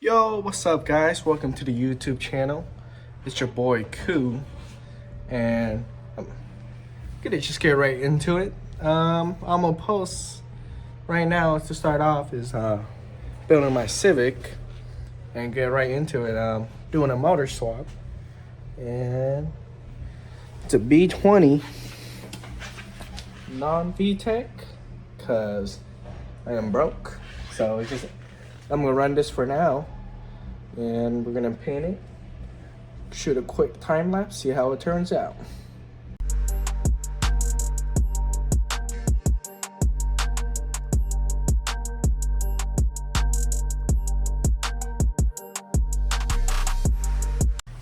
Yo, what's up guys? Welcome to the YouTube channel. It's your boy Koo, and I'm gonna just get right into it. I'm gonna post right now to start off is building my Civic and get right into it. Doing a motor swap, and it's a B20 non-VTEC because I am broke. So it's just I'm gonna run this for now, and we're gonna paint it, shoot a quick time lapse, see how it turns out.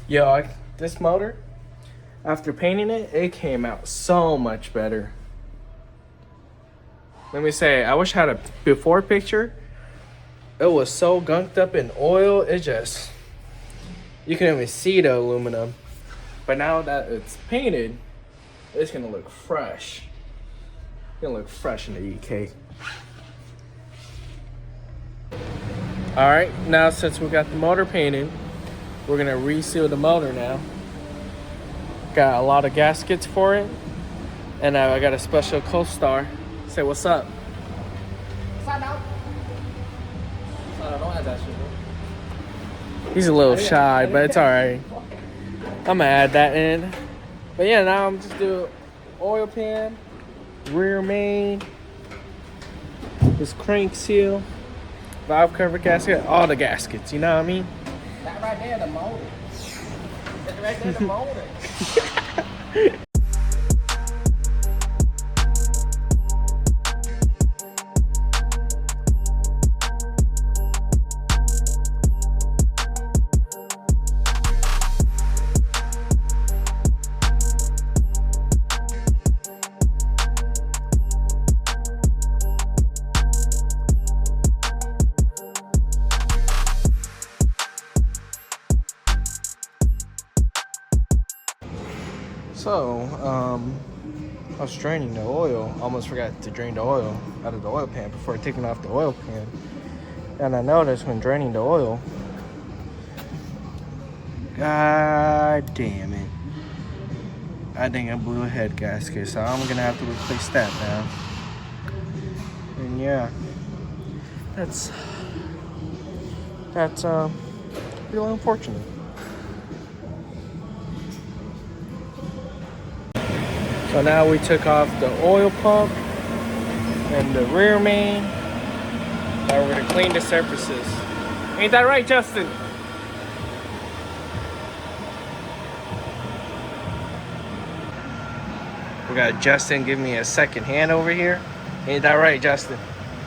Yo, this motor, after painting it, it came out so much better. Let me say, I wish I had a before picture. It was so gunked up in oil, it just, you can even see the aluminum. But now that it's painted, it's gonna look fresh. It's gonna look fresh in the EK. All right, now since we got the motor painted, we're gonna reseal the motor now. Got a lot of gaskets for it, and I got a special co-star. Say what's up. He's a little shy, but it's alright. I'm gonna add that in. But yeah, now I'm just doing oil pan, rear main, this crank seal, valve cover gasket, all the gaskets, you know what I mean? That right there, the motor. That right there, the motor. So, I was draining the oil. Almost forgot to drain the oil out of the oil pan before taking off the oil pan. And I noticed when draining the oil, god damn it, I think I blew a head gasket. So I'm gonna have to replace that now. And yeah, that's really unfortunate. So now we took off the oil pump and the rear main. Now we're gonna clean the surfaces. Ain't that right, Justin? We got Justin giving me a second hand over here. Ain't that right, Justin?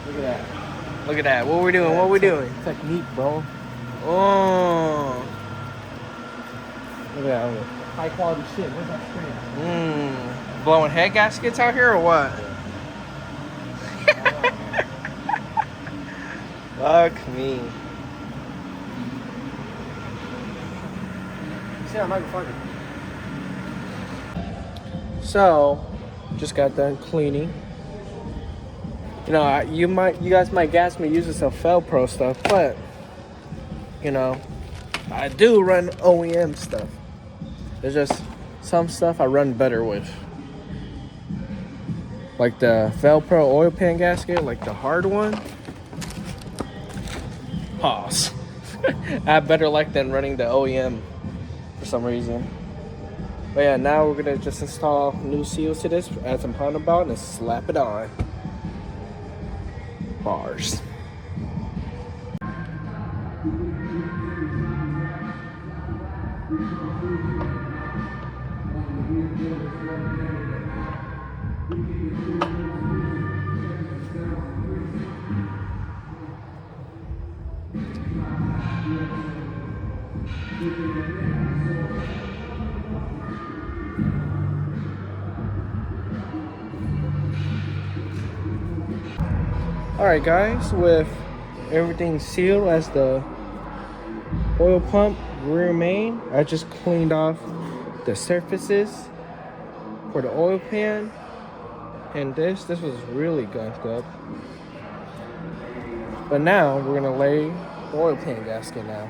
Look at that. Look at that. What we doing? What we doing? Technique, bro. Oh. Look at that. Look at that. High quality shit. Where's that screen? Blowing head gaskets out here or what? Fuck me. See, I'm not fucking. So, just got done cleaning. You know, you guys might gas me using some Felpro stuff, but you know, I do run OEM stuff. There's just some stuff I run better with. Like the Velcro oil pan gasket, like the hard one. Pause. I better like than running the OEM for some reason. But yeah, now we're gonna just install new seals to this, add some Honda belt, and slap it on. Bars. Alright guys, with everything sealed as the oil pump, rear main, I just cleaned off the surfaces for the oil pan, and this was really gunked up. But now we're gonna lay the oil pan gasket now.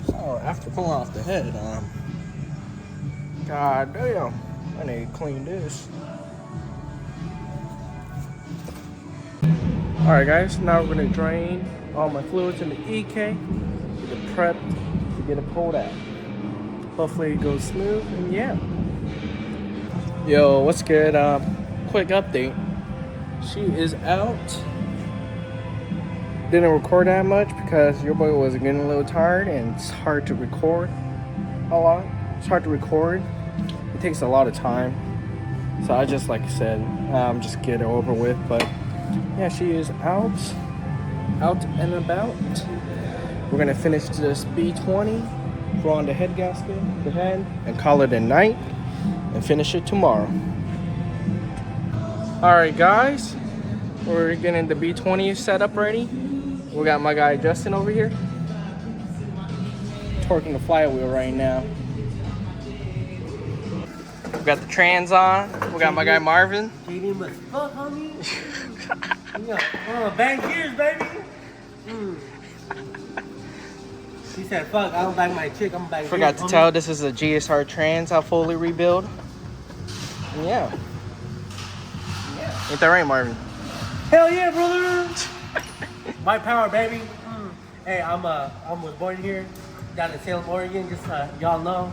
So after pulling off the head, god damn, I need to clean this. Alright guys, now we're gonna drain all my fluids in the EK, get it prepped to get it pulled out. Hopefully it goes smooth, and yeah. Yo, what's good? Quick update. She is out. Didn't record that much because your boy was getting a little tired and it's hard to record a lot. It's hard to record. It takes a lot of time. So I just, like I said, just get it over with. But yeah, she is out and about. We're gonna finish this B20, throw on the head gasket, the head, and call it a night, and finish it tomorrow. All right, guys, we're getting the B20 set up ready. We got my guy Justin over here, torquing the flywheel right now. We got the trans on. We got my guy Marvin. Fuck, homie. Bang gears, baby. He said, fuck, I don't bang my chick, I'm bang Forgot gears, to tell, this is a GSR trans I fully rebuild. And yeah. Ain't that right, Marvin? Hell yeah, brother. My power, baby. Hey, I was born here, down in Salem, Oregon. Just y'all know,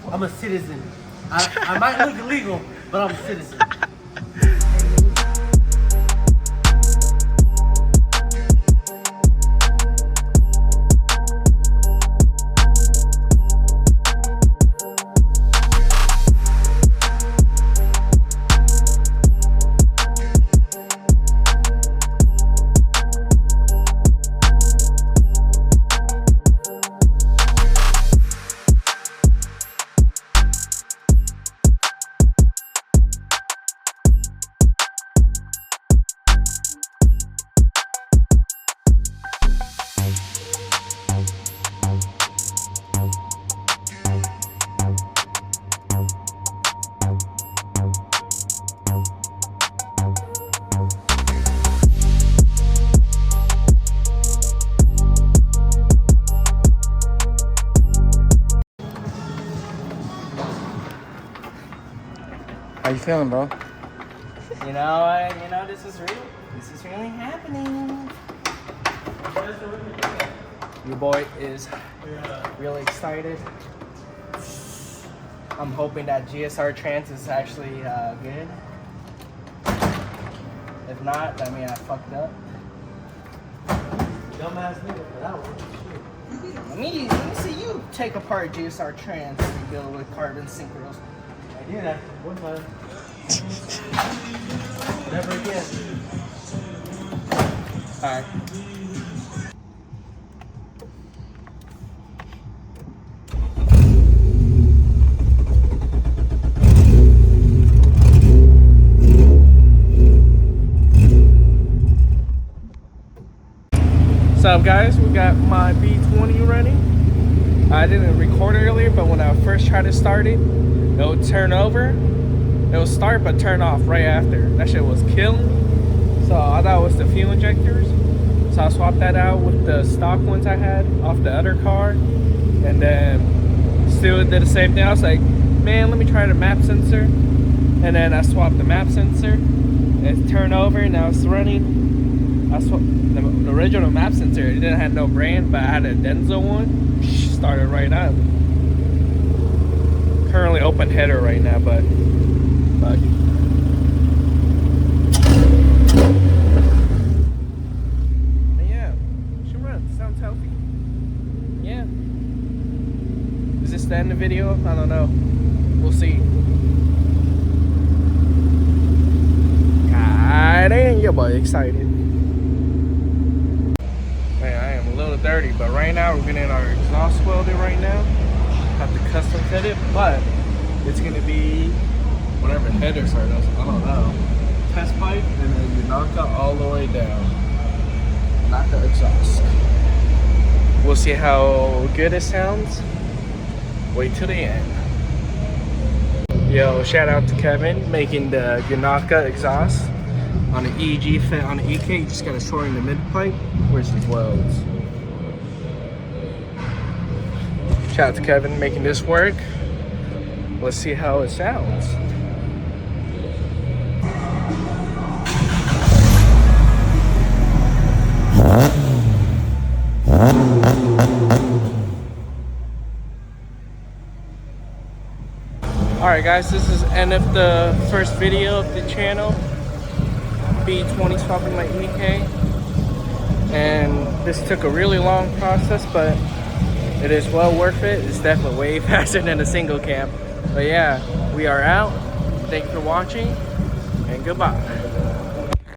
I'm a citizen. I might look illegal, but I'm a citizen. How you feeling, bro? You know, this is real. This is really happening. Your boy is really excited. I'm hoping that GSR Trans is actually good. If not, that means I fucked up. Dumbass nigga for that one. Let me see you take apart GSR Trans and rebuild with carbon synchros. I did that one time. Never again. Alright. What's up, guys? We got my B20 running. I didn't record earlier, but when I first tried to start it, it would turn over. It would start but turn off right after. That shit was killing me. So I thought it was the fuel injectors. So I swapped that out with the stock ones I had off the other car. And then still did the same thing. I was like, man, let me try the map sensor. And then I swapped the map sensor. It turned over, now it's running. I swapped the original map sensor. It didn't have no brand, but I had a Denso one. Started right up. Currently open header right now, but yeah, should run. Sounds healthy. Yeah. Is this the end of the video? I don't know. We'll see. God damn, your boy excited. Man, I am a little dirty, but right now we're getting our exhaust welded right now. Have to custom fit it, but it's gonna be whatever headers are. I don't know. Test pipe, and then you knock out all the way down. Not the exhaust. We'll see how good it sounds. Wait till the end. Yo, shout out to Kevin making the Yanaka exhaust on the EG fit on the EK. You just gotta shorten the mid pipe. Where's his welds? Shout out to Kevin making this work. Let's see how it sounds. Alright guys, this is end of the first video of the channel. B20 swapping my EK. And this took a really long process, but it is well worth it. It's definitely way faster than a single cam. But yeah, we are out. Thank you for watching, and goodbye.